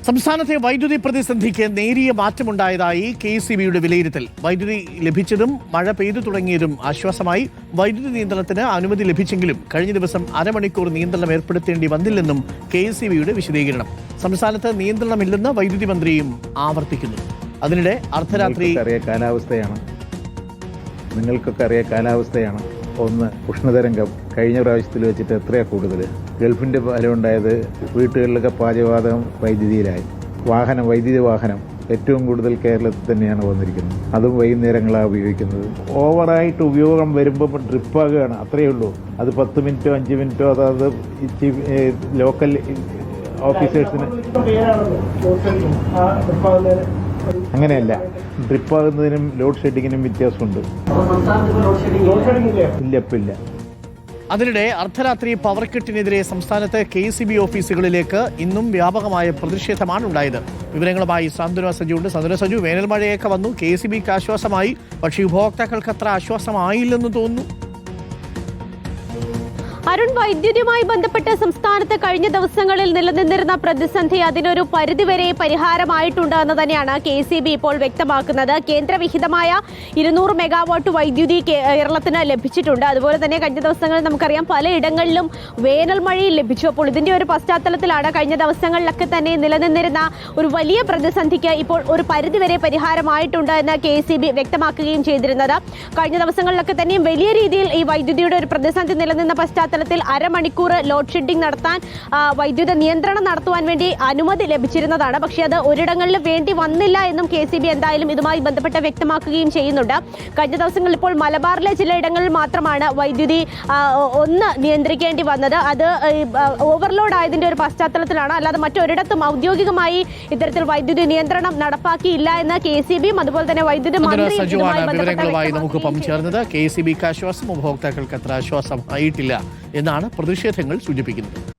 സംസ്ഥാനത്തെ വൈദ്യുതി പ്രതിസന്ധിക്ക് നേരിയ മാറ്റമുണ്ടായതായി KECBയുടെ വിലയിരുത്തൽ. വൈദ്യുതി ലഭിച്ചതും മഴ പെയ്തു തുടങ്ങിയതും ആശ്വാസമായി. വൈദ്യുതി നിയന്ത്രണത്തിന് അനുമതി ലഭിച്ചെങ്കിലും കഴിഞ്ഞ ദിവസം അരമണിക്കൂർ നിയന്ത്രണം ഏർപ്പെടുത്തേണ്ടി വന്നില്ലെന്നും KECBയുടെ വിശദീകരണം. സംസ്ഥാനത്ത് നിയന്ത്രണമില്ലെന്ന് വൈദ്യുതി മന്ത്രിയും ആവർത്തിക്കുന്നു. അതിനിടെ അർദ്ധരാത്രി നിങ്ങൾക്കൊക്കെ അറിയാം കാലാവസ്ഥയാണ്. ഒന്ന്, ഉഷ്ണതരംഗം കഴിഞ്ഞ പ്രാവശ്യത്തിൽ വെച്ചിട്ട് എത്രയാണ് കൂടുതൽ. ഗൾഫിൻ്റെ ഫലമുണ്ടായത് വീട്ടുകളിലൊക്കെ പാചകവാതകം വൈദ്യുതിയിലായി. വൈദ്യുതി വാഹനം ഏറ്റവും കൂടുതൽ കേരളത്തിൽ തന്നെയാണ് വന്നിരിക്കുന്നത്. അതും വൈകുന്നേരങ്ങളാണ് ഉപയോഗിക്കുന്നത്. ഓവറായിട്ട് ഉപയോഗം വരുമ്പോൾ ഡ്രിപ്പാകുകയാണ്, അത്രയേ ഉള്ളൂ. അത് 10 മിനിറ്റോ 5 മിനിറ്റോ അതായത് ലോക്കൽ ഓഫീസേഴ്സിന് അങ്ങനെയല്ല. ഡ്രിപ്പാകുന്നതിനും ലോഡ് ഷെഡിങ്ങിനും വ്യത്യാസമുണ്ട്. ഇല്ല, ഇപ്പം ഇല്ല. അതിനിടെ അർദ്ധരാത്രി പവർ കട്ടിനെതിരെ സംസ്ഥാനത്ത് KECB ഓഫീസുകളിലേക്ക് ഇന്നും വ്യാപകമായ പ്രതിഷേധമാണ് ഉണ്ടായത്. വിവരങ്ങളുമായി സാന്ത്വന സജു ഉണ്ട്. സാന്ത്വന സജു, വേനൽ മഴയൊക്കെ വന്നു, KECBക്ക് ആശ്വാസമായി, പക്ഷേ ഉപഭോക്താക്കൾക്ക് അത്ര ആശ്വാസമായില്ലെന്ന് തോന്നുന്നു. അരുൺ, വൈദ്യുതിയുമായി ബന്ധപ്പെട്ട് സംസ്ഥാനത്ത് കഴിഞ്ഞ ദിവസങ്ങളിൽ നിലനിന്നിരുന്ന പ്രതിസന്ധി അതിനൊരു പരിധിവരെ പരിഹാരമായിട്ടുണ്ട് എന്ന് തന്നെയാണ് KECB ഇപ്പോൾ വ്യക്തമാക്കുന്നത്. കേന്ദ്രവിഹിതമായ 200 മെഗാവാട്ട് വൈദ്യുതി കേരളത്തിന് ലഭിച്ചിട്ടുണ്ട്. അതുപോലെ തന്നെ കഴിഞ്ഞ ദിവസങ്ങളിൽ നമുക്കറിയാം പലയിടങ്ങളിലും വേനൽ മഴയിൽ ലഭിച്ചു. അപ്പോൾ ഇതിന്റെ ഒരു പശ്ചാത്തലത്തിലാണ് കഴിഞ്ഞ ദിവസങ്ങളിലൊക്കെ തന്നെ നിലനിന്നിരുന്ന ഒരു വലിയ പ്രതിസന്ധിക്ക് ഇപ്പോൾ ഒരു പരിധിവരെ പരിഹാരമായിട്ടുണ്ട് എന്ന് KECB വ്യക്തമാക്കുകയും ചെയ്തിരുന്നത്. കഴിഞ്ഞ ദിവസങ്ങളിലൊക്കെ തന്നെയും വലിയ രീതിയിൽ ഈ വൈദ്യുതിയുടെ ഒരു പ്രതിസന്ധി നിലനിന്ന പശ്ചാത്തലത്തിൽ അരമണിക്കൂർ ലോഡ് ഷെഡിംഗ് നടത്താൻ വൈദ്യുത നിയന്ത്രണം നടത്തുവാൻ വേണ്ടി അനുമതി ലഭിച്ചിരുന്നതാണ്. പക്ഷേ അത് ഒരിടങ്ങളിൽ വേണ്ടി വന്നില്ല എന്നും KECB എന്തായാലും ഇതുമായി ബന്ധപ്പെട്ട് വ്യക്തമാക്കുകയും ചെയ്യുന്നുണ്ട്. കഴിഞ്ഞ ദിവസങ്ങളിൽ ഇപ്പോൾ മലബാറിലെ ചിലയിടങ്ങളിൽ മാത്രമാണ് വൈദ്യുതി ഒന്ന് നിയന്ത്രിക്കേണ്ടി വന്നത്. അത് ഓവർലോഡ് ആയതിന്റെ ഒരു പശ്ചാത്തലത്തിലാണ്. അല്ലാതെ മറ്റൊരിടത്തും ഔദ്യോഗികമായി ഇത്തരത്തിൽ വൈദ്യുതി നിയന്ത്രണം നടപ്പാക്കിയില്ല എന്ന് KECBയും അതുപോലെ തന്നെ വൈദ്യുതി മന്ത്രിയും നമുക്കൊപ്പം ചേർന്നത്. KECBക്ക് ആശ്വാസം, ഉപഭോക്താക്കൾക്ക് അത്ര ആശ്വാസമായിട്ടില്ല എന്നാണ് പ്രതിഷേധങ്ങൾ സൂചിപ്പിക്കുന്നത്.